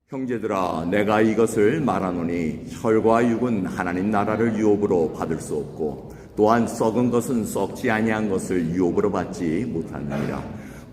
형제들아, 내가 이것을 말하노니 혈과 육은 하나님 나라를 유업으로 받을 수 없고 또한 썩은 것은 썩지 아니한 것을 유업으로 받지 못하느니라.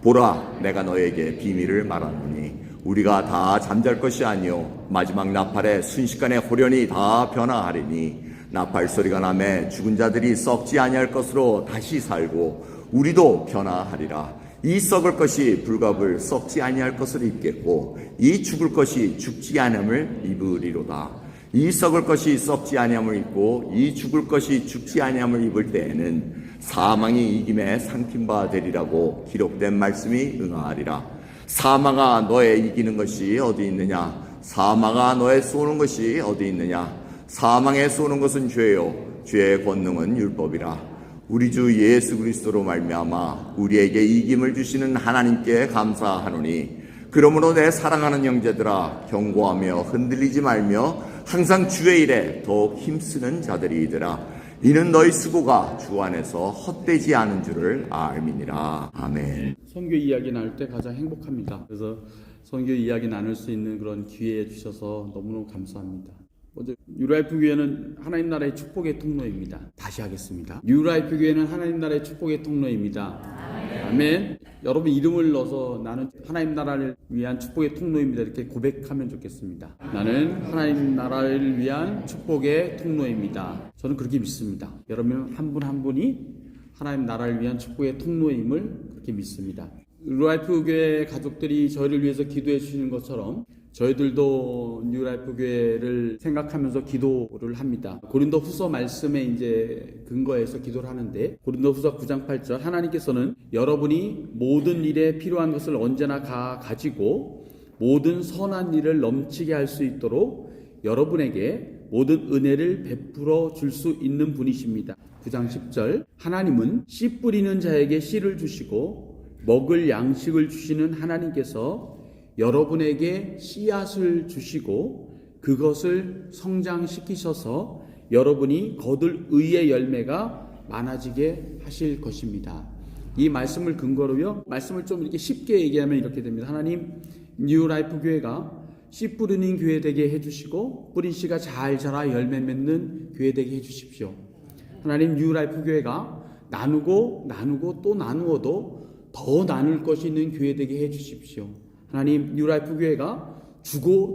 보라, 내가 너에게 비밀을 말하노니 우리가 다 잠잘 것이 아니요 마지막 나팔에 순식간에 호련히 다 변화하리니 나팔 소리가 나매 죽은 자들이 썩지 아니할 것으로 다시 살고 우리도 변화하리라. 이 썩을 것이 불갑을 썩지 아니할 것을 입겠고 이 죽을 것이 죽지 아니함을 입으리로다. 이 썩을 것이 썩지 아니함을 입고 이 죽을 것이 죽지 아니함을 입을 때에는 사망이 이김에 삼킨 바 되리라고 기록된 말씀이 응하리라. 사망아, 너의 이기는 것이 어디 있느냐? 사망아, 너의 쏘는 것이 어디 있느냐? 사망에 쏘는 것은 죄요 죄의 권능은 율법이라. 우리 주 예수 그리스도로 말미암아 우리에게 이김을 주시는 하나님께 감사하노니 그러므로 내 사랑하는 형제들아, 경고하며 흔들리지 말며 항상 주의 일에 더욱 힘쓰는 자들이더라. 이는 너희 수고가 주 안에서 헛되지 않은 줄을 알미니라. 아멘. 선교 이야기 나눌 때 가장 행복합니다. 그래서 선교 이야기 나눌 수 있는 그런 기회 주셔서 너무너무 감사합니다. 먼저 뉴라이프 교회는 하나님 나라의 축복의 통로입니다. 다시 하겠습니다. 뉴라이프 교회는 하나님 나라의 축복의 통로입니다. 아멘. 여러분 이름을 넣어서 나는 하나님 나라를 위한 축복의 통로입니다. 이렇게 고백하면 좋겠습니다. 나는 하나님 나라를 위한 축복의 통로입니다. 저는 그렇게 믿습니다. 여러분 한 분 한 분이 하나님 나라를 위한 축복의 통로임을 그렇게 믿습니다. 뉴라이프 교회 가족들이 저희를 위해서 기도해 주시는 것처럼 저희들도 뉴라이프 교회를 생각하면서 기도를 합니다. 고린도 후서 말씀에 이제 근거해서 기도를 하는데 고린도 후서 9장 8절 하나님께서는 여러분이 모든 일에 필요한 것을 언제나 가지고 모든 선한 일을 넘치게 할 수 있도록 여러분에게 모든 은혜를 베풀어 줄 수 있는 분이십니다. 9장 10절 하나님은 씨 뿌리는 자에게 씨를 주시고 먹을 양식을 주시는 하나님께서 여러분에게 씨앗을 주시고 그것을 성장시키셔서 여러분이 거둘 의의 열매가 많아지게 하실 것입니다. 이 말씀을 근거로요, 말씀을 좀 이렇게 쉽게 얘기하면 이렇게 됩니다. 하나님, 뉴라이프 교회가 씨 뿌리는 교회 되게 해주시고 뿌린 씨가 잘 자라 열매 맺는 교회 되게 해주십시오. 하나님, 뉴라이프 교회가 나누고 또 나누어도 더 나눌 것이 있는 교회 되게 해주십시오. 하나님, 뉴라이프 교회가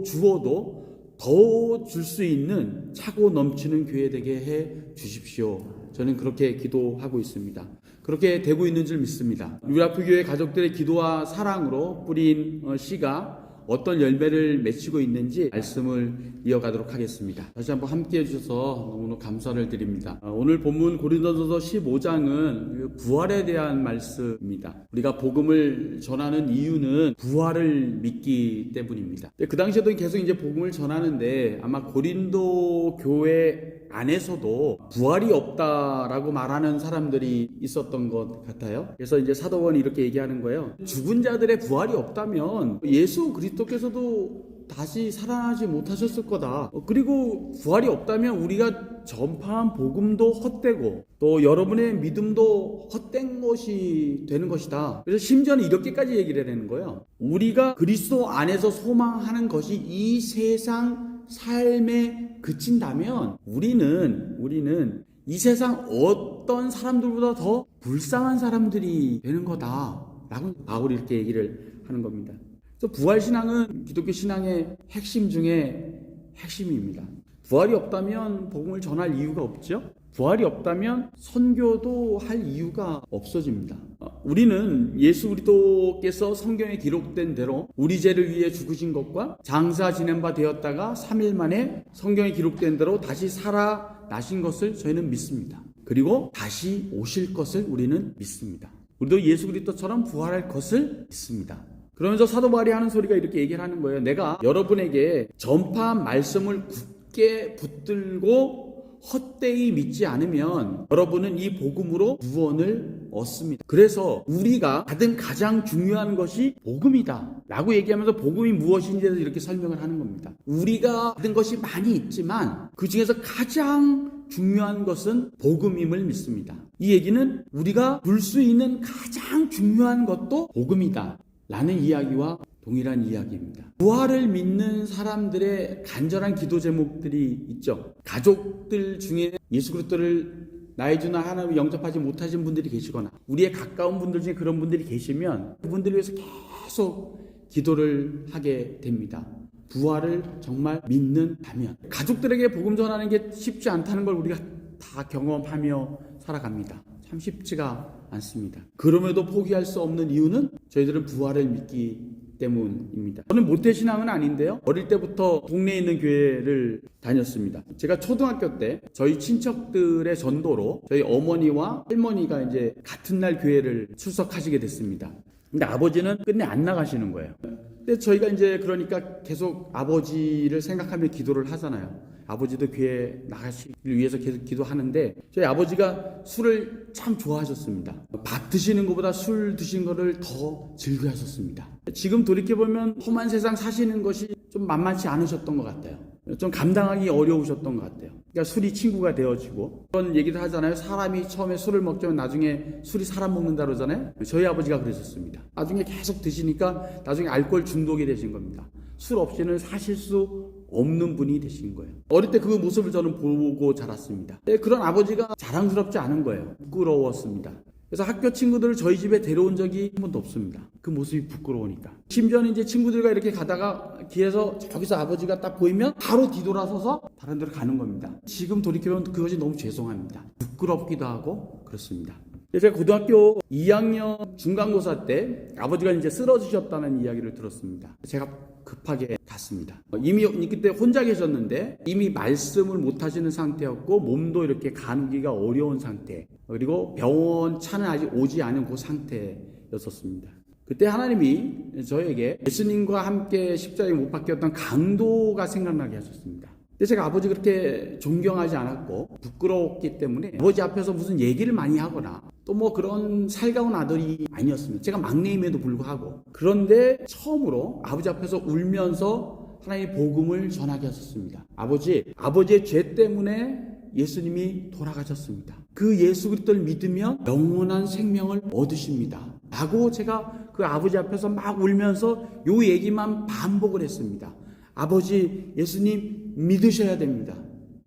주어도 더 줄 수 있는 차고 넘치는 교회 되게 해 주십시오. 저는 그렇게 기도하고 있습니다. 그렇게 되고 있는 줄 믿습니다. 뉴라이프 교회 가족들의 기도와 사랑으로 뿌린 씨가 어떤 열매를 맺히고 있는지 말씀을 이어가도록 하겠습니다. 다시 한번 함께 해주셔서 너무너무 감사를 드립니다. 오늘 본문 고린도전서 15장은 부활에 대한 말씀입니다. 우리가 복음을 전하는 이유는 부활을 믿기 때문입니다. 그 당시에도 계속 이제 복음을 전하는데 아마 고린도 교회 안에서도 부활이 없다라고 말하는 사람들이 있었던 것 같아요. 그래서 이제 사도원이 이렇게 얘기하는 거예요. 죽은 자들의 부활이 없다면 예수 그리스도께서도 다시 살아나지 못하셨을 거다. 그리고 부활이 없다면 우리가 전파한 복음도 헛되고 또 여러분의 믿음도 헛된 것이 되는 것이다. 그래서 심지어는 이렇게까지 얘기를 해내는 거예요. 우리가 그리스도 안에서 소망하는 것이 이 세상 삶에 그친다면 우리는 이 세상 어떤 사람들보다 더 불쌍한 사람들이 되는 거다 라고 바울이 이렇게 얘기를 하는 겁니다. 그래서 부활신앙은 기독교 신앙의 핵심 중에 핵심입니다. 부활이 없다면 복음을 전할 이유가 없죠. 부활이 없다면 선교도 할 이유가 없어집니다. 우리는 예수 그리스도께서 성경에 기록된 대로 우리 죄를 위해 죽으신 것과 장사 지낸 바 되었다가 3일 만에 성경에 기록된 대로 다시 살아나신 것을 저희는 믿습니다. 그리고 다시 오실 것을 우리는 믿습니다. 우리도 예수 그리스도처럼 부활할 것을 믿습니다. 그러면서 사도 바울이 하는 소리가 이렇게 얘기를 하는 거예요. 내가 여러분에게 전파한 말씀을 굳게 붙들고 헛되이 믿지 않으면 여러분은 이 복음으로 구원을 얻습니다. 그래서 우리가 받은 가장 중요한 것이 복음이다 라고 얘기하면서 복음이 무엇인지에 대해서 이렇게 설명을 하는 겁니다. 우리가 받은 것이 많이 있지만 그 중에서 가장 중요한 것은 복음임을 믿습니다. 이 얘기는 우리가 볼 수 있는 가장 중요한 것도 복음이다. 라는 이야기와 동일한 이야기입니다. 부활을 믿는 사람들의 간절한 기도 제목들이 있죠. 가족들 중에 예수 그리스도를 나의 주나 하나님을 영접하지 못하신 분들이 계시거나 우리의 가까운 분들 중에 그런 분들이 계시면 그분들을 위해서 계속 기도를 하게 됩니다. 부활을 정말 믿는다면 가족들에게 복음 전하는 게 쉽지 않다는 걸 우리가 다 경험하며 살아갑니다. 참 쉽지가 않습니다. 그럼에도 포기할 수 없는 이유는 저희들은 부활을 믿기 때문입니다. 저는 모태신앙은 아닌데요. 어릴 때부터 동네에 있는 교회를 다녔습니다. 제가 초등학교 때 저희 친척들의 전도로 저희 어머니와 할머니가 이제 같은 날 교회를 출석하시게 됐습니다. 근데 아버지는 끝내 안 나가시는 거예요. 근데 저희가 이제 그러니까 계속 아버지를 생각하며 기도를 하잖아요. 아버지도 교회 나가시기 위해서 계속 기도하는데 저희 아버지가 술을 참 좋아하셨습니다. 밥 드시는 것보다 술 드신 거를 더 즐겨하셨습니다. 지금 돌이켜보면 험한 세상 사시는 것이 좀 만만치 않으셨던 것 같아요. 좀 감당하기 어려우셨던 것 같아요. 그러니까 술이 친구가 되어지고 그런 얘기를 하잖아요. 사람이 처음에 술을 먹자면 나중에 술이 사람 먹는다 그러잖아요. 저희 아버지가 그러셨습니다. 나중에 계속 드시니까 나중에 알코올 중독이 되신 겁니다. 술 없이는 사실 수 없는 분이 되신 거예요. 어릴 때 그 모습을 저는 보고 자랐습니다. 그런 아버지가 자랑스럽지 않은 거예요. 부끄러웠습니다. 그래서 학교 친구들을 저희 집에 데려온 적이 한 번도 없습니다. 그 모습이 부끄러우니까. 심지어는 이제 친구들과 이렇게 가다가 길에서 저기서 아버지가 딱 보이면 바로 뒤돌아서서 다른 데로 가는 겁니다. 지금 돌이켜보면 그것이 너무 죄송합니다. 부끄럽기도 하고 그렇습니다. 제가 고등학교 2학년 중간고사 때 아버지가 이제 쓰러지셨다는 이야기를 들었습니다. 제가 급하게 갔습니다. 이미 그때 혼자 계셨는데 이미 말씀을 못 하시는 상태였고 몸도 이렇게 가누기가 어려운 상태, 그리고 병원 차는 아직 오지 않은 그 상태였었습니다. 그때 하나님이 저에게 예수님과 함께 십자가에 못 박혔던 강도가 생각나게 하셨습니다. 근데 제가 아버지 그렇게 존경하지 않았고 부끄러웠기 때문에 아버지 앞에서 무슨 얘기를 많이 하거나 또 뭐 그런 살가운 아들이 아니었습니다. 제가 막내임에도 불구하고. 그런데 처음으로 아버지 앞에서 울면서 하나님의 복음을 전하게 하셨습니다. 아버지의 죄 때문에 예수님이 돌아가셨습니다. 그 예수 그리스도를 믿으면 영원한 생명을 얻으십니다. 라고 제가 그 아버지 앞에서 막 울면서 요 얘기만 반복을 했습니다. 아버지, 예수님 믿으셔야 됩니다.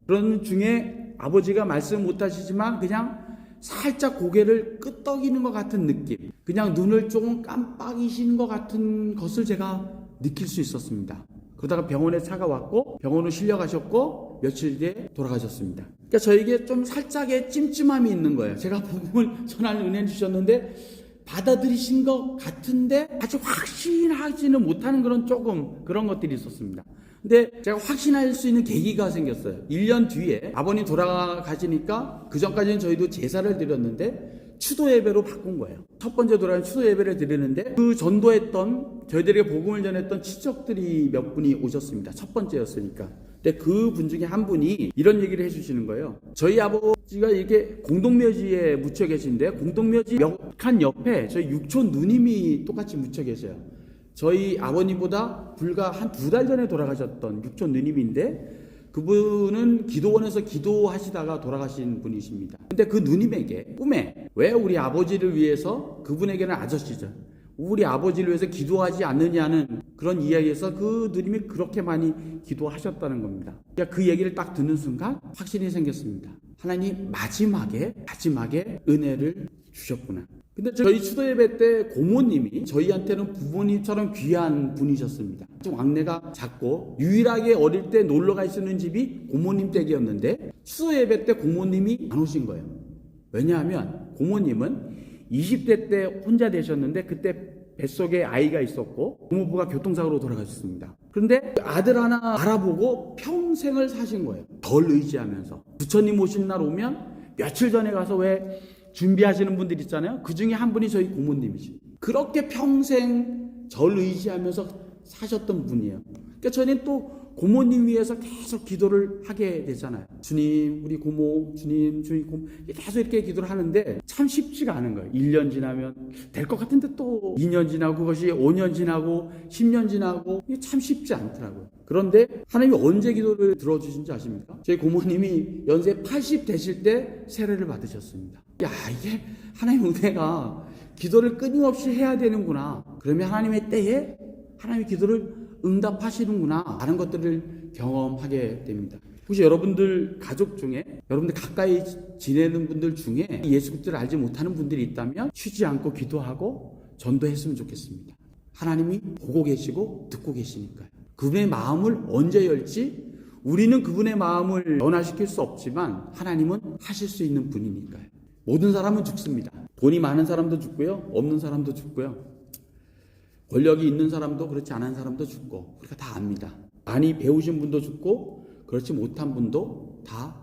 그런 중에 아버지가 말씀 못 하시지만 그냥 살짝 고개를 끄덕이는 것 같은 느낌, 그냥 눈을 조금 깜빡이시는 것 같은 것을 제가 느낄 수 있었습니다. 그러다가 병원에 차가 왔고 병원으로 실려가셨고 며칠 뒤에 돌아가셨습니다. 그러니까 저에게 좀 살짝의 찜찜함이 있는 거예요. 제가 복음을 전하는 은혜 주셨는데 받아들이신 것 같은데 아주 확신하지는 못하는 그런 것들이 있었습니다. 근데 제가 확신할 수 있는 계기가 생겼어요. 1년 뒤에 아버님 돌아가시니까 그 전까지는 저희도 제사를 드렸는데 추도 예배로 바꾼 거예요. 첫 번째 돌아가는 추도 예배를 드리는데 그 전도했던 저희들에게 복음을 전했던 친척들이 몇 분이 오셨습니다. 첫 번째였으니까. 근데 그 분 중에 한 분이 이런 얘기를 해주시는 거예요. 저희 아버지가 이렇게 공동묘지에 묻혀 계신데 공동묘지 몇 칸 옆에 저희 육촌 누님이 똑같이 묻혀 계세요. 저희 아버님보다 불과 한 2달 전에 돌아가셨던 육촌 누님인데 그분은 기도원에서 기도하시다가 돌아가신 분이십니다. 근데 그 누님에게 꿈에 왜 우리 아버지를 위해서, 그분에게는 아저씨죠, 우리 아버지를 위해서 기도하지 않느냐는 그런 이야기에서 그 누님이 그렇게 많이 기도하셨다는 겁니다. 그러니까 그 얘기를 딱 듣는 순간 확신이 생겼습니다. 하나님 마지막에 은혜를 주셨구나. 근데 저희 추도예배 때 고모님이 저희한테는 부모님처럼 귀한 분이셨습니다. 좀 왕래가 작고 유일하게 어릴 때 놀러갈 수 있는 집이 고모님 댁이었는데 추도예배 때 고모님이 안 오신 거예요. 왜냐하면 고모님은 20대 때 혼자 되셨는데 그때 뱃속에 아이가 있었고 고모부가 교통사고로 돌아가셨습니다. 그런데 아들 하나 알아보고 평생을 사신 거예요. 덜 의지하면서. 부처님 오신 날 오면 며칠 전에 가서 왜 준비하시는 분들 있잖아요. 그 중에 한 분이 저희 고모님이시. 그렇게 평생 절 의지하면서 사셨던 분이에요. 그러니까 저는 또 고모님 위해서 계속 기도를 하게 되잖아요. 주님, 우리 고모, 주님, 고모. 계속 이렇게 기도를 하는데 참 쉽지가 않은 거예요. 1년 지나면 될 것 같은데 또 2년 지나고 그것이 5년 지나고 10년 지나고 이게 참 쉽지 않더라고요. 그런데 하나님이 언제 기도를 들어주신지 아십니까? 저희 고모님이 연세 80 되실 때 세례를 받으셨습니다. 야, 이게 하나님의 은혜가 기도를 끊임없이 해야 되는구나. 그러면 하나님의 때에 하나님의 기도를 응답하시는구나. 다른 것들을 경험하게 됩니다. 혹시 여러분들 가족 중에 여러분들 가까이 지내는 분들 중에 예수 그리스도를 알지 못하는 분들이 있다면 쉬지 않고 기도하고 전도했으면 좋겠습니다. 하나님이 보고 계시고 듣고 계시니까요. 그분의 마음을 언제 열지 우리는 그분의 마음을 변화시킬 수 없지만 하나님은 하실 수 있는 분이니까요. 모든 사람은 죽습니다. 돈이 많은 사람도 죽고요. 없는 사람도 죽고요. 권력이 있는 사람도 그렇지 않은 사람도 죽고 우리가 다 압니다. 많이 배우신 분도 죽고 그렇지 못한 분도 다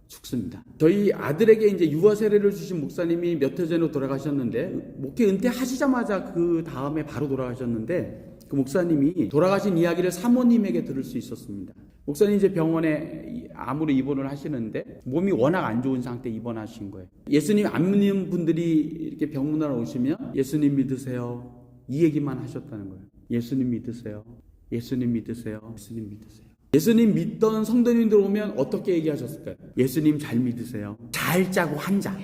죽습니다. 저희 아들에게 이제 유아 세례를 주신 목사님이 몇 해 전에 돌아가셨는데 목회 은퇴하시자마자 그 다음에 바로 돌아가셨는데 그 목사님이 돌아가신 이야기를 사모님에게 들을 수 있었습니다. 목사님 이제 병원에 암으로 입원을 하시는데 몸이 워낙 안 좋은 상태에 입원하신 거예요. 예수님 안 믿는 분들이 이렇게 병문안에 오시면 예수님 믿으세요. 이 얘기만 하셨다는 거예요. 예수님 믿으세요. 예수님 믿으세요. 예수님 믿으세요. 예수님 믿던 성도님들 오면 어떻게 얘기하셨을까요? 예수님 잘 믿으세요. 잘 짜고 한 자.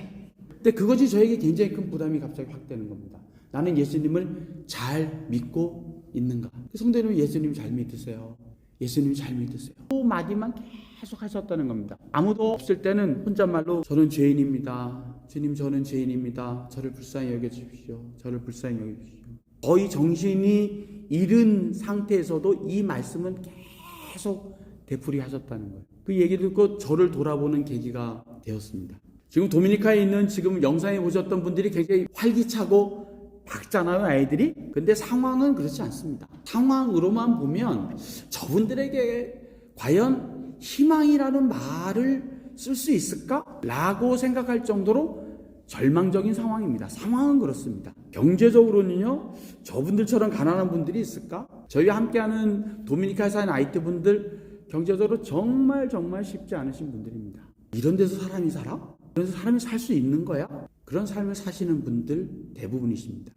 근데 그것이 저에게 굉장히 큰 부담이 갑자기 확 되는 겁니다. 나는 예수님을 잘 믿고 있는가? 성도님은 예수님 잘 믿으세요. 예수님 잘 믿으세요. 그 마디만 계속 하셨다는 겁니다. 아무도 없을 때는 혼잣말로 저는 죄인입니다. 주님 저는 죄인입니다. 저를 불쌍히 여겨주십시오. 저를 불쌍히 여겨주십시오. 거의 정신이 잃은 상태에서도 이 말씀은 계속 되풀이하셨다는 거예요. 그 얘기를 듣고 저를 돌아보는 계기가 되었습니다. 지금 도미니카에 있는 지금 영상에 보셨던 분들이 굉장히 활기차고 밝잖아요, 아이들이. 근데 상황은 그렇지 않습니다. 상황으로만 보면 저분들에게 과연 희망이라는 말을 쓸 수 있을까? 라고 생각할 정도로 절망적인 상황입니다. 상황은 그렇습니다. 경제적으로는요, 저분들처럼 가난한 분들이 있을까? 저희와 함께하는 도미니카에 사는 아이트 분들 경제적으로 정말 쉽지 않으신 분들입니다. 이런 데서 사람이 살아? 이런 데서 사람이 살 수 있는 거야? 그런 삶을 사시는 분들 대부분이십니다.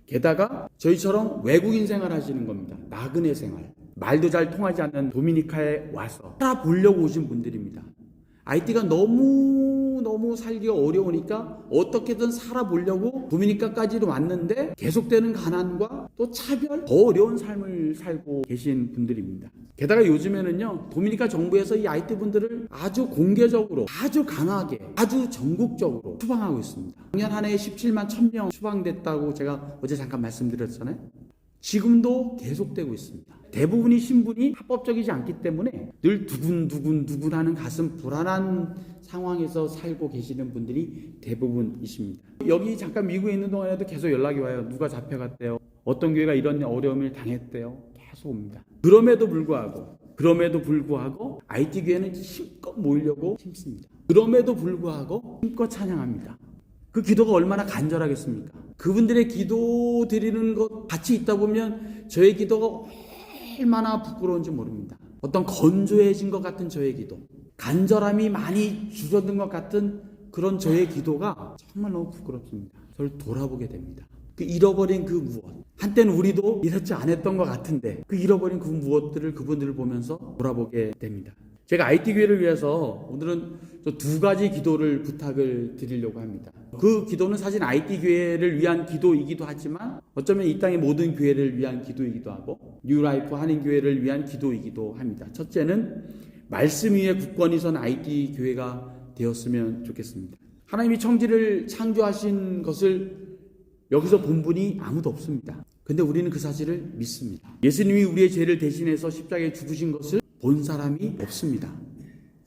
게다가 저희처럼 외국인 생활하시는 겁니다. 나그네 생활. 말도 잘 통하지 않는 도미니카에 와서 살아보려고 오신 분들입니다. 아이티가 너무 살기가 어려우니까 어떻게든 살아보려고 도미니카까지도 왔는데 계속되는 가난과 또 차별, 더 어려운 삶을 살고 계신 분들입니다. 게다가 요즘에는요, 도미니카 정부에서 이 아이티 분들을 아주 공개적으로, 아주 강하게, 아주 전국적으로 추방하고 있습니다. 작년 한 해에 17만 1000명 추방됐다고 제가 어제 잠깐 말씀드렸잖아요. 지금도 계속되고 있습니다. 대부분이 신분이 합법적이지 않기 때문에 늘 두근두근하는 가슴 불안한 상황에서 살고 계시는 분들이 대부분이십니다. 여기 잠깐 미국에 있는 동안에도 계속 연락이 와요. 누가 잡혀갔대요. 어떤 교회가 이런 어려움을 당했대요. 계속 옵니다. 그럼에도 불구하고 IT 교회는 힘껏 모이려고 힘씁니다. 그럼에도 불구하고 힘껏 찬양합니다. 그 기도가 얼마나 간절하겠습니까? 그분들의 기도 드리는 것 같이 있다 보면 저의 기도가 얼마나 부끄러운지 모릅니다. 어떤 건조해진 것 같은 저의 기도, 간절함이 많이 줄어든 것 같은 그런 저의 기도가 정말 너무 부끄럽습니다. 저를 돌아보게 됩니다. 그 잃어버린 그 무엇, 한때는 우리도 이렇지 않았던 것 같은데 그 잃어버린 그 무엇들을 그분들을 보면서 돌아보게 됩니다. 제가 IT 교회를 위해서 오늘은 두 가지 기도를 부탁을 드리려고 합니다. 그 기도는 사실 IT 교회를 위한 기도이기도 하지만 어쩌면 이 땅의 모든 교회를 위한 기도이기도 하고 뉴라이프 한인교회를 위한 기도이기도 합니다. 첫째는 말씀 위에 굳건히 선 IT 교회가 되었으면 좋겠습니다. 하나님이 천지를 창조하신 것을 여기서 본 분이 아무도 없습니다. 근데 우리는 그 사실을 믿습니다. 예수님이 우리의 죄를 대신해서 십자가에 죽으신 것을 본 사람이 없습니다.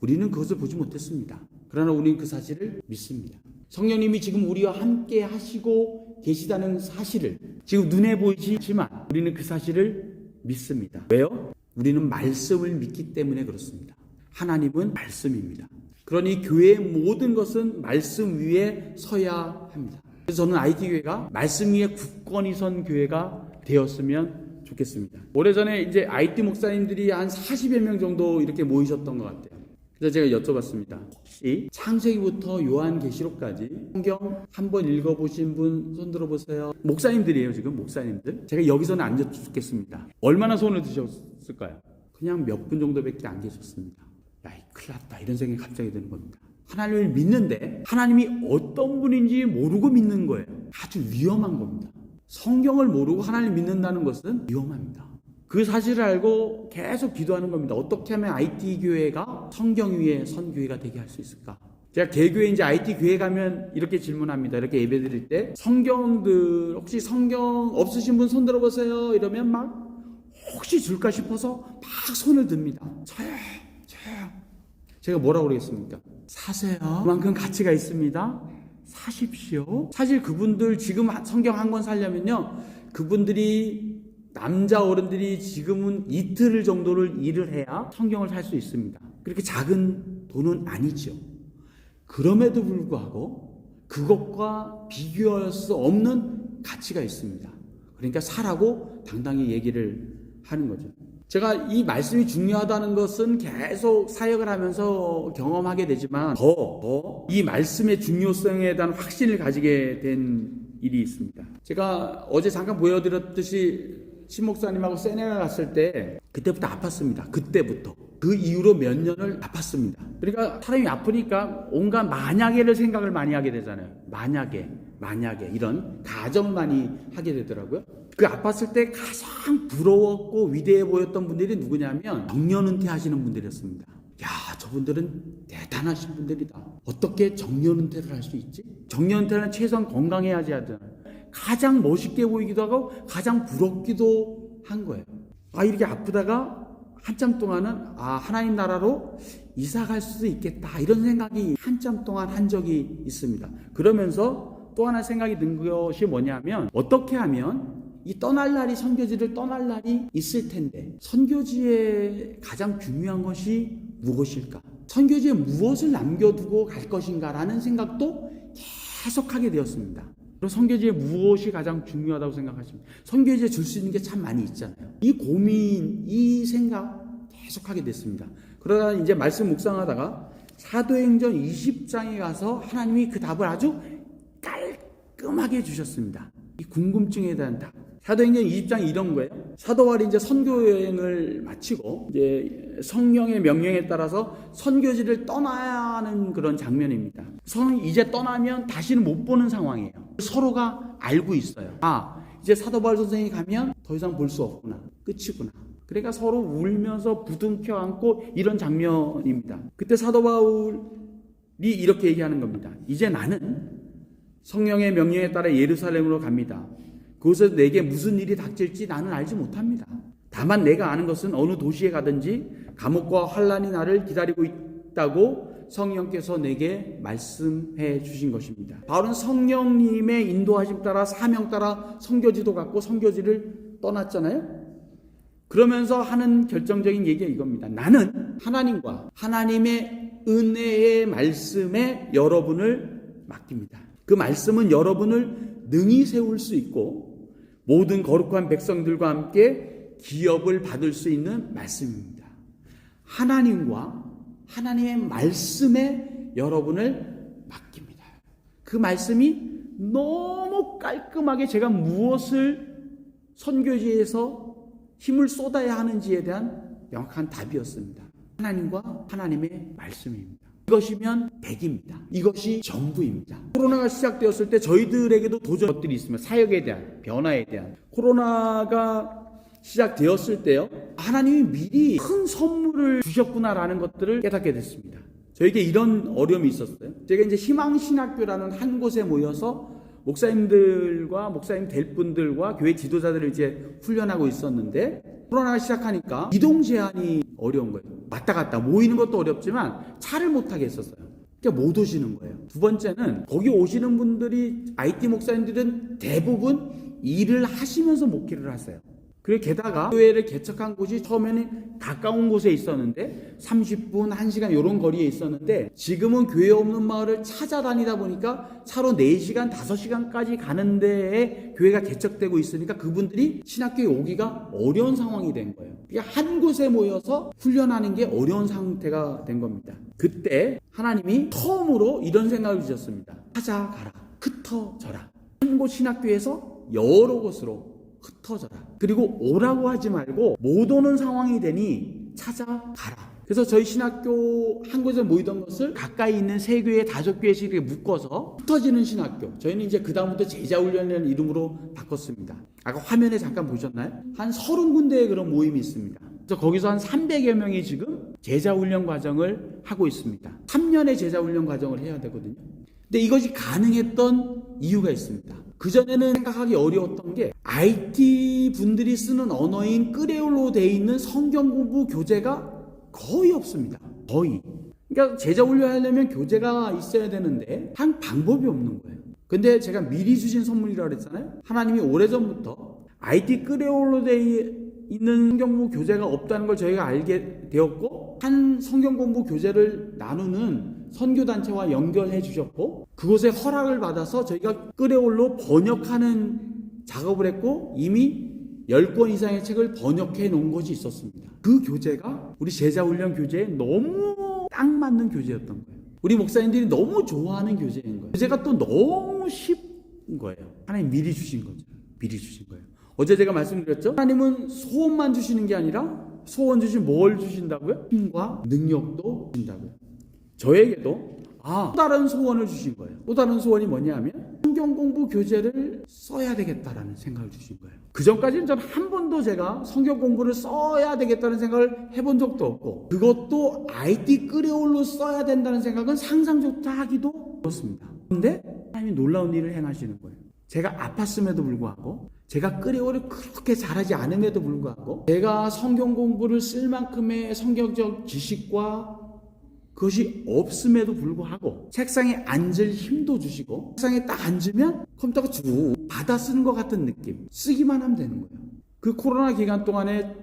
우리는 그것을 보지 못했습니다. 그러나 우리는 그 사실을 믿습니다. 성령님이 지금 우리와 함께 하시고 계시다는 사실을 지금 눈에 보이지만 우리는 그 사실을 믿습니다. 왜요? 우리는 말씀을 믿기 때문에 그렇습니다. 하나님은 말씀입니다. 그러니 교회의 모든 것은 말씀 위에 서야 합니다. 그래서 저는 IT 교회가 말씀 위에 굳건히 선 교회가 되었으면 좋겠습니다. 오래전에 이제 IT 목사님들이 한 40여 명 정도 이렇게 모이셨던 것 같아요. 그래서 제가 여쭤봤습니다. 혹시 창세기부터 요한계시록까지 성경 한번 읽어보신 분 손 들어보세요. 목사님들이에요, 지금 목사님들. 제가 여기서는 안 여쭙겠습니다. 얼마나 손을 드셨을까요? 그냥 몇 분 정도밖에 안 계셨습니다. 야, 큰일 났다, 이런 생각이 갑자기 드는 겁니다. 하나님을 믿는데 하나님이 어떤 분인지 모르고 믿는 거예요. 아주 위험한 겁니다. 성경을 모르고 하나님 믿는다는 것은 위험합니다. 그 사실을 알고 계속 기도하는 겁니다. 어떻게 하면 IT 교회가 성경 위에 선 교회가 되게 할 수 있을까? 제가 개교에 이제 IT 교회 가면 이렇게 질문합니다. 이렇게 예배 드릴 때 성경들 혹시 성경 없으신 분 손 들어보세요. 이러면 막 혹시 줄까 싶어서 막 손을 듭니다. 저요. 제가 뭐라고 그러겠습니까? 사세요. 그만큼 가치가 있습니다. 사십시오. 사실 그분들 지금 성경 한 권 사려면요, 그분들이 남자 어른들이 지금은 이틀 정도를 일을 해야 성경을 살 수 있습니다. 그렇게 작은 돈은 아니죠. 그럼에도 불구하고 그것과 비교할 수 없는 가치가 있습니다. 그러니까 사라고 당당히 얘기를 하는 거죠. 제가 이 말씀이 중요하다는 것은 계속 사역을 하면서 경험하게 되지만 더 이 말씀의 중요성에 대한 확신을 가지게 된 일이 있습니다. 제가 어제 잠깐 보여드렸듯이 신목사님하고 세네가 갔을 때 그때부터 아팠습니다. 그때부터. 그 이후로 몇 년을 아팠습니다. 그러니까 사람이 아프니까 온갖 만약에를 생각을 많이 하게 되잖아요. 만약에 이런 가정을 많이 하게 되더라고요. 그 아팠을 때 가장 부러웠고 위대해 보였던 분들이 누구냐면 정년은퇴 하시는 분들이었습니다. 야, 저분들은 대단하신 분들이다. 어떻게 정년은퇴를 할 수 있지? 정년은퇴는 최소한 건강해야지 하잖아요. 가장 멋있게 보이기도 하고 가장 부럽기도 한 거예요. 아, 이렇게 아프다가 한참 동안은 하나님 나라로 이사 갈 수도 있겠다, 이런 생각이 한참 동안 한 적이 있습니다. 그러면서 또 하나 생각이 든 것이 뭐냐면, 어떻게 하면 이 떠날 날이, 선교지를 떠날 날이 있을 텐데 선교지에 가장 중요한 것이 무엇일까? 선교지에 무엇을 남겨두고 갈 것인가라는 생각도 계속하게 되었습니다. 그리고 선교지에 무엇이 가장 중요하다고 생각하십니까? 선교지에 줄 수 있는 게 참 많이 있잖아요. 이 고민, 이 생각 계속하게 됐습니다. 그러다 이제 말씀 묵상하다가 사도행전 20장에 가서 하나님이 그 답을 아주 깔끔하게 주셨습니다. 이 궁금증에 대한 답. 사도행전 20장이 이런 거예요. 사도 바울이 이제 선교 여행을 마치고 이제 성령의 명령에 따라서 선교지를 떠나야 하는 그런 장면입니다. 이제 떠나면 다시는 못 보는 상황이에요. 서로가 알고 있어요. 이제 사도 바울 선생이 가면 더 이상 볼 수 없구나. 끝이구나. 그러니까 서로 울면서 부둥켜 안고 이런 장면입니다. 그때 사도 바울이 이렇게 얘기하는 겁니다. 이제 나는 성령의 명령에 따라 예루살렘으로 갑니다. 그곳에서 내게 무슨 일이 닥칠지 나는 알지 못합니다. 다만 내가 아는 것은 어느 도시에 가든지 감옥과 환난이 나를 기다리고 있다고 성령께서 내게 말씀해 주신 것입니다. 바울은 성령님의 인도하심 따라 사명 따라 선교지도 갔고 선교지를 떠났잖아요. 그러면서 하는 결정적인 얘기가 이겁니다. 나는 하나님과 하나님의 은혜의 말씀에 여러분을 맡깁니다. 그 말씀은 여러분을 능히 세울 수 있고 모든 거룩한 백성들과 함께 기업을 받을 수 있는 말씀입니다. 하나님과 하나님의 말씀에 여러분을 맡깁니다. 그 말씀이 너무 깔끔하게 제가 무엇을 선교지에서 힘을 쏟아야 하는지에 대한 명확한 답이었습니다. 하나님과 하나님의 말씀입니다. 이것이면 100입니다. 이것이 전부입니다. 코로나가 시작되었을 때 저희들에게도 도전 것들이 있습니다. 사역에 대한, 변화에 대한. 코로나가 시작되었을 때요, 하나님이 미리 큰 선물을 주셨구나라는 것들을 깨닫게 됐습니다. 저에게 이런 어려움이 있었어요. 제가 이제 희망신학교라는 한 곳에 모여서 목사님들과 목사님 될 분들과 교회 지도자들을 이제 훈련하고 있었는데, 코로나가 시작하니까 이동 제한이 어려운 거예요. 왔다 갔다 모이는 것도 어렵지만 차를 못 타게 했었어요. 그러니까 못 오시는 거예요. 두 번째는 거기 오시는 분들이 IT 목사님들은 대부분 일을 하시면서 목회를 하세요. 그리고 게다가 교회를 개척한 곳이 처음에는 가까운 곳에 있었는데 30분, 1시간 이런 거리에 있었는데 지금은 교회 없는 마을을 찾아다니다 보니까 차로 4시간, 5시간까지 가는 데에 교회가 개척되고 있으니까 그분들이 신학교에 오기가 어려운 상황이 된 거예요. 그러니까 한 곳에 모여서 훈련하는 게 어려운 상태가 된 겁니다. 그때 하나님이 처음으로 이런 생각을 주셨습니다. 찾아가라, 흩어져라. 한 곳 신학교에서 여러 곳으로 흩어져라. 그리고 오라고 하지 말고 못 오는 상황이 되니 찾아가라. 그래서 저희 신학교 한 곳에 모이던 것을 가까이 있는 3교회, 5교회씩 이렇게 묶어서 흩어지는 신학교. 저희는 이제 그다음부터 제자훈련이라는 이름으로 바꿨습니다. 아까 화면에 잠깐 보셨나요? 한 30군데의 그런 모임이 있습니다. 그래서 거기서 한 300여 명이 지금 제자훈련 과정을 하고 있습니다. 3년의 제자훈련 과정을 해야 되거든요. 근데 이것이 가능했던 이유가 있습니다. 그전에는 생각하기 어려웠던 게 IT 분들이 쓰는 언어인 크레올로 되어 있는 성경 공부 교재가 거의 없습니다. 거의. 그러니까 제자 훈련하려면 교재가 있어야 되는데 한 방법이 없는 거예요. 근데 제가 미리 주신 선물이라고 그랬잖아요. 하나님이 오래전부터 IT 크레올로 되어 있는 성경 공부 교재가 없다는 걸 저희가 알게 되었고, 한 성경 공부 교재를 나누는 선교단체와 연결해 주셨고, 그곳에 허락을 받아서 저희가 크레올로 번역하는 작업을 했고, 이미 10권 이상의 책을 번역해 놓은 것이 있었습니다. 그 교재가 우리 제자훈련 교재에 너무 딱 맞는 교재였던 거예요. 우리 목사님들이 너무 좋아하는 교재인 거예요. 교재가 또 너무 쉽은 거예요. 하나님 미리 주신 거죠. 미리 주신 거예요. 어제 제가 말씀드렸죠? 하나님은 소원만 주시는 게 아니라 소원 주신 뭘 주신다고요? 힘과 능력도 주신다고요. 저에게도 또 다른 소원을 주신 거예요. 또 다른 소원이 뭐냐면 성경 공부 교재를 써야 되겠다라는 생각을 주신 거예요. 그 전까지는 저는 한 번도 제가 성경 공부를 써야 되겠다는 생각을 해본 적도 없고, 그것도 IT 크레올로 써야 된다는 생각은 상상조차 하기도 어렵습니다. 그런데 하나님이 놀라운 일을 행하시는 거예요. 제가 아팠음에도 불구하고, 제가 크레올을 그렇게 잘하지 않음에도 불구하고, 제가 성경 공부를 쓸 만큼의 성경적 지식과 그것이 없음에도 불구하고 책상에 앉을 힘도 주시고, 책상에 딱 앉으면 컴퓨터가 쭉 받아 쓰는 것 같은 느낌, 쓰기만 하면 되는 거예요. 그 코로나 기간 동안에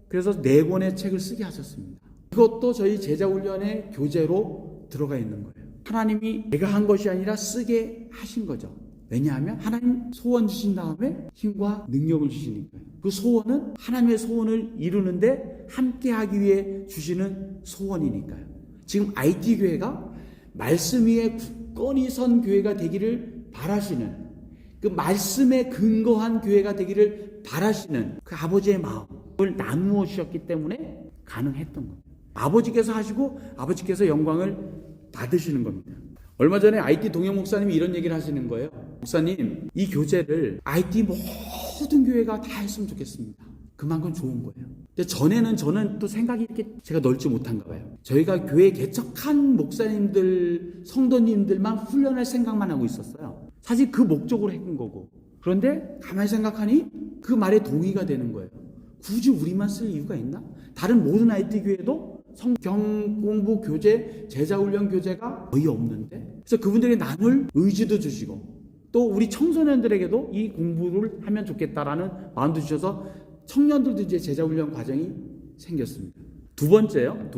그래서 4권의 책을 쓰게 하셨습니다. 그것도 저희 제자훈련의 교재로 들어가 있는 거예요. 하나님이 내가 한 것이 아니라 쓰게 하신 거죠. 왜냐하면 하나님 소원 주신 다음에 힘과 능력을 주시니까요. 그 소원은 하나님의 소원을 이루는데 함께하기 위해 주시는 소원이니까요. 지금 IT 교회가 말씀 위에 굳건히 선 교회가 되기를 바라시는, 그 말씀에 근거한 교회가 되기를 바라시는 그 아버지의 마음을 나누어 주셨기 때문에 가능했던 겁니다. 아버지께서 하시고 아버지께서 영광을 받으시는 겁니다. 얼마 전에 IT 동영 목사님이 이런 얘기를 하시는 거예요. 목사님, 이 교재를 IT 모든 교회가 다 했으면 좋겠습니다. 그만큼 좋은 거예요. 근데 전에는 저는 또 생각이 이렇게 제가 넓지 못한가 봐요. 저희가 교회 개척한 목사님들, 성도님들만 훈련할 생각만 하고 있었어요. 사실 그 목적으로 했던 거고. 그런데 가만히 생각하니 그 말에 동의가 되는 거예요. 굳이 우리만 쓸 이유가 있나? 다른 모든 IT 교회도 성경 공부 교재, 제자훈련 교재가 거의 없는데, 그래서 그분들이 나눌 의지도 주시고, 또 우리 청소년들에게도 이 공부를 하면 좋겠다라는 마음도 주셔서 청년들도 이제 제자훈련 과정이 생겼습니다. 두 번째요.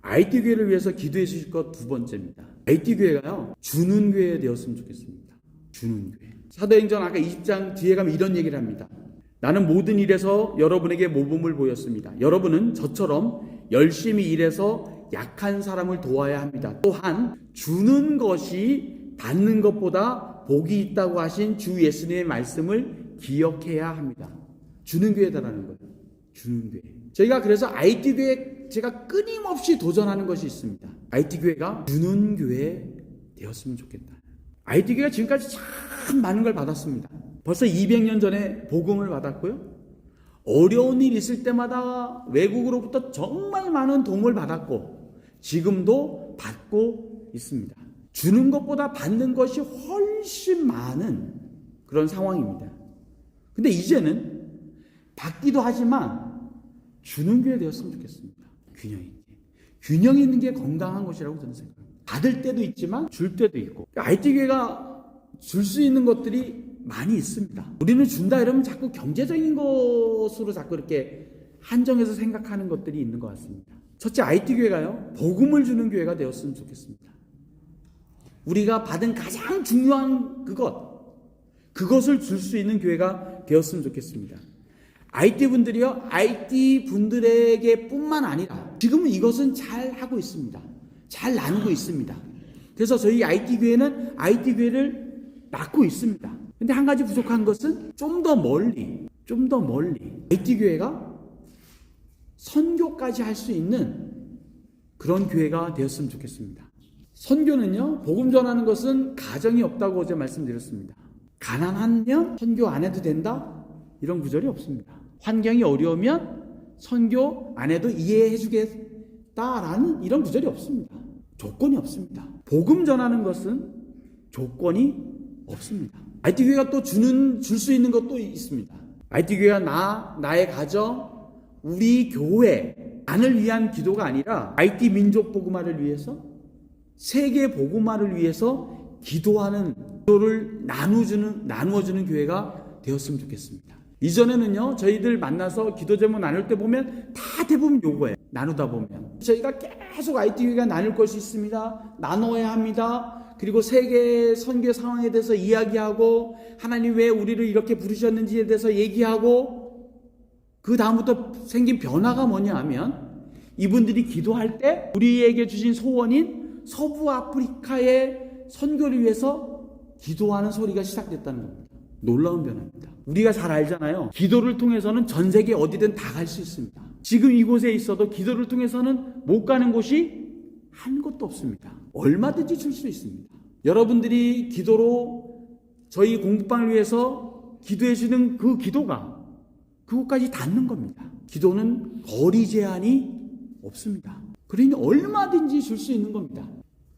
IT 교회를 위해서 기도해 주실 것 두 번째입니다. IT 교회가요, 주는 교회 되었으면 좋겠습니다. 주는 교회. 사도행전 아까 20장 뒤에 가면 이런 얘기를 합니다. 나는 모든 일에서 여러분에게 모범을 보였습니다. 여러분은 저처럼 열심히 일해서 약한 사람을 도와야 합니다. 또한 주는 것이 받는 것보다 복이 있다고 하신 주 예수님의 말씀을 기억해야 합니다. 주는 교회다라는 거예요. 주는 교회. 저희가 그래서 IT 교회 제가 끊임없이 도전하는 것이 있습니다. IT 교회가 주는 교회 되었으면 좋겠다. IT 교회가 지금까지 참 많은 걸 받았습니다. 벌써 200년 전에 복음을 받았고요. 어려운 일 있을 때마다 외국으로부터 정말 많은 도움을 받았고, 지금도 받고 있습니다. 주는 것보다 받는 것이 훨씬 많은 그런 상황입니다. 근데 이제는 받기도 하지만 주는 교회 되었으면 좋겠습니다. 균형이 있는 게 건강한 것이라고 저는 생각합니다. 받을 때도 있지만 줄 때도 있고, IT 교회가 줄 수 있는 것들이 많이 있습니다. 우리는 준다 이러면 자꾸 경제적인 것으로 자꾸 이렇게 한정해서 생각하는 것들이 있는 것 같습니다. 첫째, IT 교회가요, 복음을 주는 교회가 되었으면 좋겠습니다. 우리가 받은 가장 중요한 그것을 줄 수 있는 교회가 되었으면 좋겠습니다. IT 분들이요, IT 분들에게 뿐만 아니라 지금은 이것은 잘 하고 있습니다. 잘 나누고 있습니다. 그래서 저희 IT 교회는 IT 교회를 낳고 있습니다. 근데 한 가지 부족한 것은 좀 더 멀리 IT 교회가 선교까지 할 수 있는 그런 교회가 되었으면 좋겠습니다. 선교는요, 복음 전하는 것은 가정이 없다고 어제 말씀드렸습니다. 가난하면 선교 안 해도 된다? 이런 구절이 없습니다. 환경이 어려우면 선교 안 해도 이해해 주겠다라는 이런 구절이 없습니다. 조건이 없습니다. 복음 전하는 것은 조건이 없습니다. IT교회가 또 줄 수 있는 것도 있습니다. IT교회가 나의 가정, 우리 교회, 안을 위한 기도가 아니라 IT 민족 복음화를 위해서, 세계 복음화를 위해서 기도를 나누어주는 교회가 되었으면 좋겠습니다. 이전에는요, 저희들 만나서 기도 제목 나눌 때 보면 다 대부분 요거예요. 나누다 보면 저희가 계속 IT교회가 나눌 것이 있습니다. 나눠야 합니다. 그리고 세계 선교 상황에 대해서 이야기하고, 하나님 왜 우리를 이렇게 부르셨는지에 대해서 얘기하고, 그 다음부터 생긴 변화가 뭐냐 하면, 이분들이 기도할 때 우리에게 주신 소원인 서부 아프리카의 선교를 위해서 기도하는 소리가 시작됐다는 겁니다. 놀라운 변화입니다. 우리가 잘 알잖아요. 기도를 통해서는 전 세계 어디든 다 갈 수 있습니다. 지금 이곳에 있어도 기도를 통해서는 못 가는 곳이 한 곳도 없습니다. 얼마든지 줄 수 있습니다. 여러분들이 기도로 저희 공부방을 위해서 기도해 주는 그 기도가 그곳까지 닿는 겁니다. 기도는 거리 제한이 없습니다. 그러니 얼마든지 줄 수 있는 겁니다.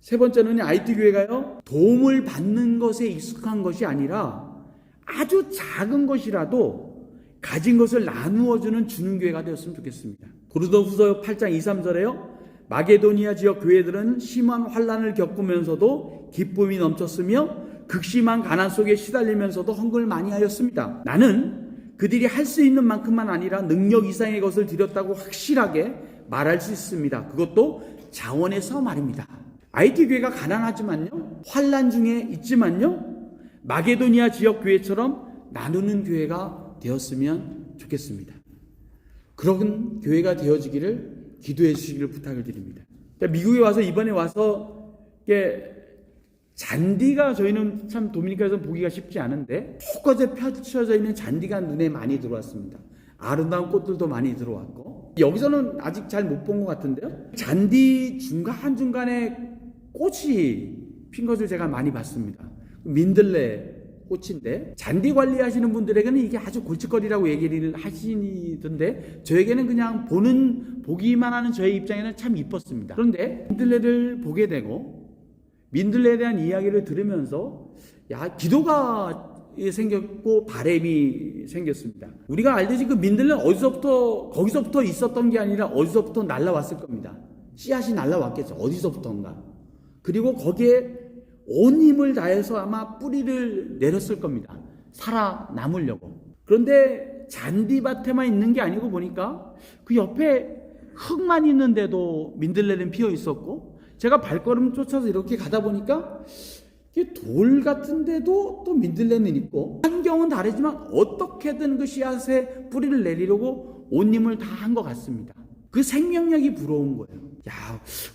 세 번째는 IT교회가요, 도움을 받는 것에 익숙한 것이 아니라 아주 작은 것이라도 가진 것을 나누어주는 주는 교회가 되었으면 좋겠습니다. 고린도후서 8장 2, 3절에요. 마게도니아 지역 교회들은 심한 환난을 겪으면서도 기쁨이 넘쳤으며 극심한 가난 속에 시달리면서도 헌금을 많이 하였습니다. 나는 그들이 할 수 있는 만큼만 아니라 능력 이상의 것을 드렸다고 확실하게 말할 수 있습니다. 그것도 자원에서 말입니다. IT교회가 가난하지만요, 환난 중에 있지만요, 마게도니아 지역 교회처럼 나누는 교회가 되었으면 좋겠습니다. 그런 교회가 되어지기를 기도해 주시기를 부탁을 드립니다. 미국에 와서 이번에 와서 잔디가 저희는 참 도미니카에서 보기가 쉽지 않은데 곳곳에 펼쳐져 있는 잔디가 눈에 많이 들어왔습니다. 아름다운 꽃들도 많이 들어왔고, 여기서는 아직 잘 못 본 것 같은데요, 잔디 중간중간에 꽃이 핀 것을 제가 많이 봤습니다. 민들레 꽃인데, 잔디 관리하시는 분들에게는 이게 아주 골칫거리라고 얘기를 하시던데, 저에게는 그냥 보기만 하는 저의 입장에는 참 이뻤습니다. 그런데 민들레를 보게 되고 민들레에 대한 이야기를 들으면서 기도가 생겼고 바람이 생겼습니다. 우리가 알듯이 그 민들레는 거기서부터 있었던 게 아니라 어디서부터 날라왔을 겁니다. 씨앗이 날라왔겠죠. 어디서부터인가. 그리고 거기에 온 힘을 다해서 아마 뿌리를 내렸을 겁니다. 살아남으려고. 그런데 잔디밭에만 있는 게 아니고 보니까 그 옆에 흙만 있는데도 민들레는 피어 있었고, 제가 발걸음 쫓아서 이렇게 가다 보니까 돌 같은데도 또 민들레는 있고, 환경은 다르지만 어떻게든 그 씨앗에 뿌리를 내리려고 온 힘을 다 한 것 같습니다. 그 생명력이 부러운 거예요.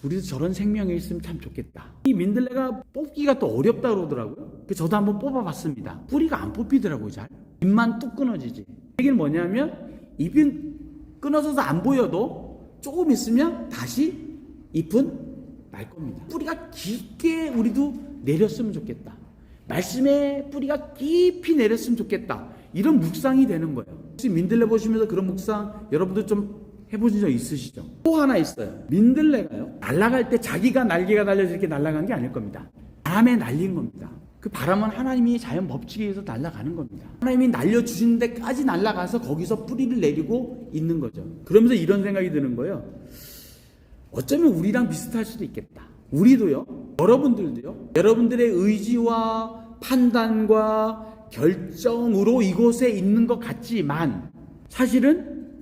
우리도 저런 생명이 있으면 참 좋겠다. 이 민들레가 뽑기가 또 어렵다 그러더라고요. 저도 한번 뽑아봤습니다. 뿌리가 안 뽑히더라고요. 잘. 잎만 뚝 끊어지지. 얘기는 뭐냐면, 잎이 끊어져서 안 보여도 조금 있으면 다시 잎은 날 겁니다. 뿌리가 깊게 우리도 내렸으면 좋겠다. 말씀에 뿌리가 깊이 내렸으면 좋겠다. 이런 묵상이 되는 거예요. 혹시 민들레 보시면서 그런 묵상 여러분들 좀 해보신 적 있으시죠? 또 하나 있어요. 민들레가요, 날아갈 때 자기가 날개가 달려서 이렇게 날아간 게 아닐 겁니다. 바람에 날린 겁니다. 그 바람은 하나님이 자연 법칙에 의해서 날아가는 겁니다. 하나님이 날려주신 데까지 날아가서 거기서 뿌리를 내리고 있는 거죠. 그러면서 이런 생각이 드는 거예요. 어쩌면 우리랑 비슷할 수도 있겠다. 우리도요, 여러분들도요, 여러분들의 의지와 판단과 결정으로 이곳에 있는 것 같지만 사실은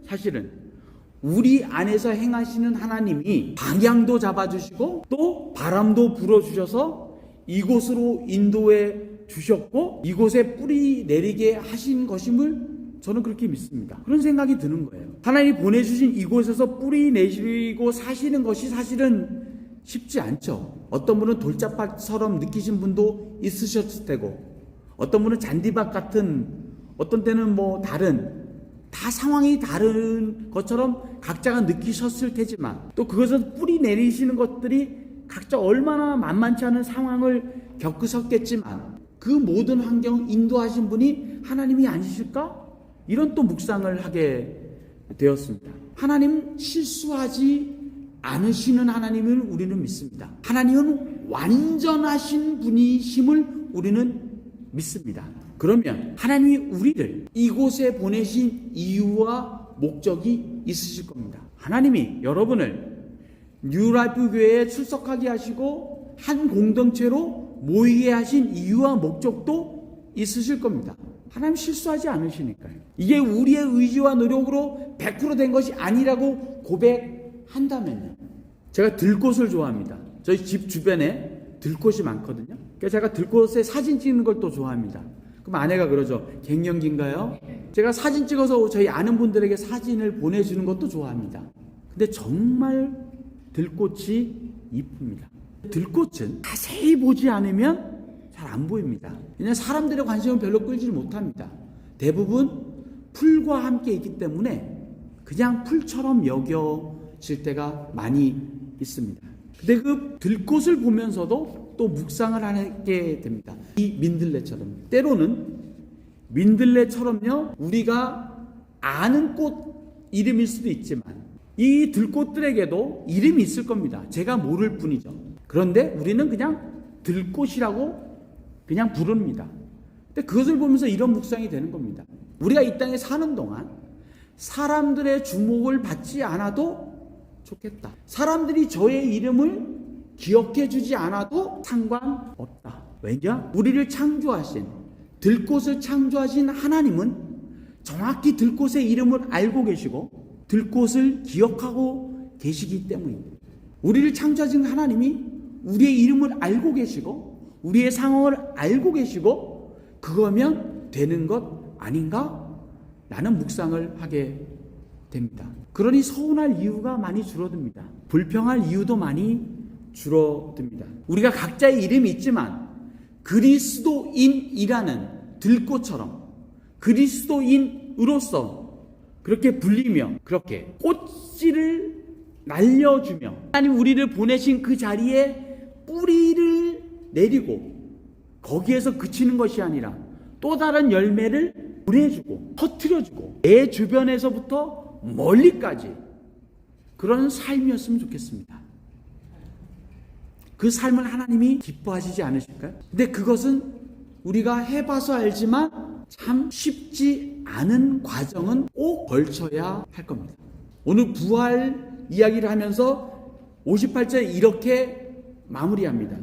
우리 안에서 행하시는 하나님이 방향도 잡아주시고 또 바람도 불어주셔서 이곳으로 인도해 주셨고 이곳에 뿌리 내리게 하신 것임을 저는 그렇게 믿습니다. 그런 생각이 드는 거예요. 하나님이 보내주신 이곳에서 뿌리 내리고 사시는 것이 사실은 쉽지 않죠. 어떤 분은 돌짝밭처럼 느끼신 분도 있으셨을 테고, 어떤 분은 잔디밭 같은, 어떤 때는 다른 다 상황이 다른 것처럼 각자가 느끼셨을 테지만 또 그것을 뿌리 내리시는 것들이 각자 얼마나 만만치 않은 상황을 겪으셨겠지만 그 모든 환경 인도하신 분이 하나님이 아니실까? 이런 또 묵상을 하게 되었습니다. 하나님 실수하지 않으시는 하나님을 우리는 믿습니다. 하나님은 완전하신 분이심을 우리는 믿습니다. 그러면 하나님이 우리를 이곳에 보내신 이유와 목적이 있으실 겁니다. 하나님이 여러분을 뉴라이프 교회에 출석하게 하시고 한 공동체로 모이게 하신 이유와 목적도 있으실 겁니다. 하나님 실수하지 않으시니까요. 이게 우리의 의지와 노력으로 100% 된 것이 아니라고 고백한다면요. 제가 들꽃을 좋아합니다. 저희 집 주변에 들꽃이 많거든요. 그래서 제가 들꽃에 사진 찍는 걸 또 좋아합니다. 그럼 아내가 그러죠. 갱년기인가요? 제가 사진 찍어서 저희 아는 분들에게 사진을 보내주는 것도 좋아합니다. 근데 정말 들꽃이 이쁩니다. 들꽃은 자세히 보지 않으면 잘 안 보입니다. 그냥 사람들의 관심을 별로 끌지 못합니다. 대부분 풀과 함께 있기 때문에 그냥 풀처럼 여겨질 때가 많이 있습니다. 근데 그 들꽃을 보면서도 또 묵상을 하게 됩니다. 이 민들레처럼. 때로는 민들레처럼요, 우리가 아는 꽃 이름일 수도 있지만 이 들꽃들에게도 이름이 있을 겁니다. 제가 모를 뿐이죠. 그런데 우리는 그냥 들꽃이라고 그냥 부릅니다. 근데 그것을 보면서 이런 묵상이 되는 겁니다. 우리가 이 땅에 사는 동안 사람들의 주목을 받지 않아도 좋겠다. 사람들이 저의 이름을 기억해 주지 않아도 상관없다. 왜냐? 우리를 창조하신, 들꽃을 창조하신 하나님은 정확히 들꽃의 이름을 알고 계시고 들꽃을 기억하고 계시기 때문입니다. 우리를 창조하신 하나님이 우리의 이름을 알고 계시고 우리의 상황을 알고 계시고 그거면 되는 것 아닌가? 라는 묵상을 하게 됩니다. 그러니 서운할 이유가 많이 줄어듭니다. 불평할 이유도 많이 줄어듭니다. 우리가 각자의 이름이 있지만 그리스도인이라는 들꽃처럼 그리스도인으로서 그렇게 불리며 그렇게 꽃씨를 날려주며 하나님 우리를 보내신 그 자리에 뿌리를 내리고 거기에서 그치는 것이 아니라 또 다른 열매를 보내주고 터뜨려주고 내 주변에서부터 멀리까지 그런 삶이었으면 좋겠습니다. 그 삶을 하나님이 기뻐하시지 않으실까요? 근데 그것은 우리가 해봐서 알지만 참 쉽지 않은 과정은 꼭 걸쳐야 할 겁니다. 오늘 부활 이야기를 하면서 58절에 이렇게 마무리합니다.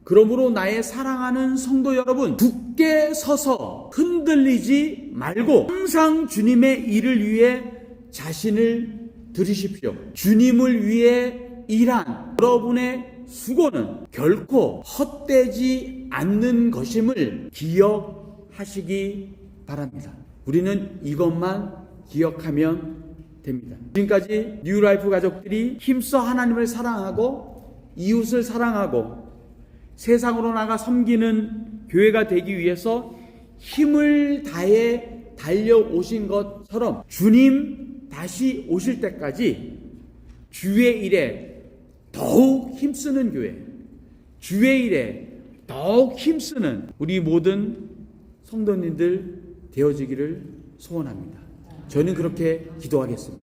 그러므로 나의 사랑하는 성도 여러분, 굳게 서서 흔들리지 말고 항상 주님의 일을 위해 자신을 들이십시오. 주님을 위해 일한 여러분의 수고는 결코 헛되지 않는 것임을 기억하시기 바랍니다. 우리는 이것만 기억하면 됩니다. 지금까지 뉴라이프 가족들이 힘써 하나님을 사랑하고 이웃을 사랑하고 세상으로 나가 섬기는 교회가 되기 위해서 힘을 다해 달려오신 것처럼 주님 다시 오실 때까지 주의 일에 더욱 힘쓰는 교회, 주의 일에 더욱 힘쓰는 우리 모든 성도님들 되어지기를 소원합니다. 저는 그렇게 기도하겠습니다.